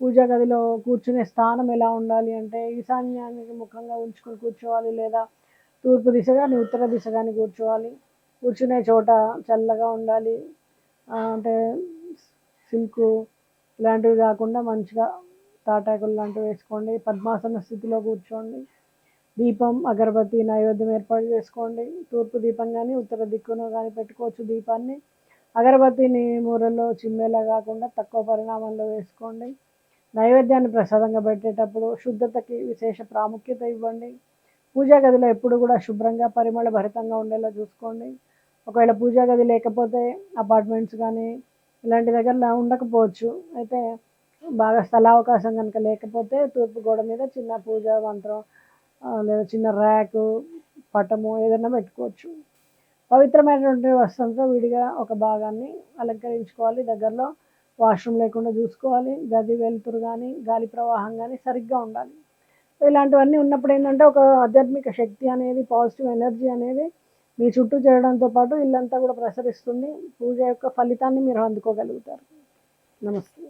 పూజా గదిలో కూర్చునే స్థానం ఎలా ఉండాలి అంటే ఈశాన్యానికి ముఖంగా ఉంచుకొని కూర్చోవాలి, లేదా తూర్పు దిశ గాని, ఉత్తర దిశ గాని కూర్చోవాలి. కూర్చునే చోట చల్లగా ఉండాలి. అంటే సిల్కు ఇలాంటివి కాకుండా మంచిగా తాటాకులు లాంటివి వేసుకోండి. పద్మాసన స్థితిలో కూర్చోండి. దీపం, అగరబత్తి, నైవేద్యం ఏర్పాటు చేసుకోండి. తూర్పు దీపం కానీ, ఉత్తర దిక్కున కానీ పెట్టుకోవచ్చు దీపాన్ని. అగరబత్తిని మూరల్లో చిమ్మేలా కాకుండా తక్కువ పరిమాణంలో వేసుకోండి. నైవేద్యాన్ని ప్రసాదంగా పెట్టేటప్పుడు శుద్ధతకి విశేష ప్రాముఖ్యత ఇవ్వండి. పూజా గదిలో ఎప్పుడు కూడా శుభ్రంగా పరిమళ భరితంగా ఉండేలా చూసుకోండి. ఒకవేళ పూజా గది లేకపోతే అపార్ట్మెంట్స్ కానీ ఇలాంటి దగ్గర ఉండకపోవచ్చు. అయితే బాగా స్థలావకాశం కనుక లేకపోతే తూర్పు గోడ మీద చిన్న పూజా మంత్రం లేదా చిన్న ర్యాకు, పటము ఏదైనా పెట్టుకోవచ్చు. పవిత్రమైనటువంటి వస్త్రంతో విడిగా ఒక భాగాన్ని అలంకరించుకోవాలి. దగ్గరలో వాష్రూమ్ లేకుండా చూసుకోవాలి. గది వెలుతురు కానీ, గాలి ప్రవాహం కానీ సరిగ్గా ఉండాలి. ఇలాంటివన్నీ ఉన్నప్పుడు ఏంటంటే ఒక ఆధ్యాత్మిక శక్తి అనేది, పాజిటివ్ ఎనర్జీ అనేది మీ చుట్టూ చేరడంతో పాటు ఇల్లంతా కూడా ప్రసరిస్తుంది. పూజ యొక్క ఫలితాన్ని మీరు అందుకోగలుగుతారు. నమస్తే.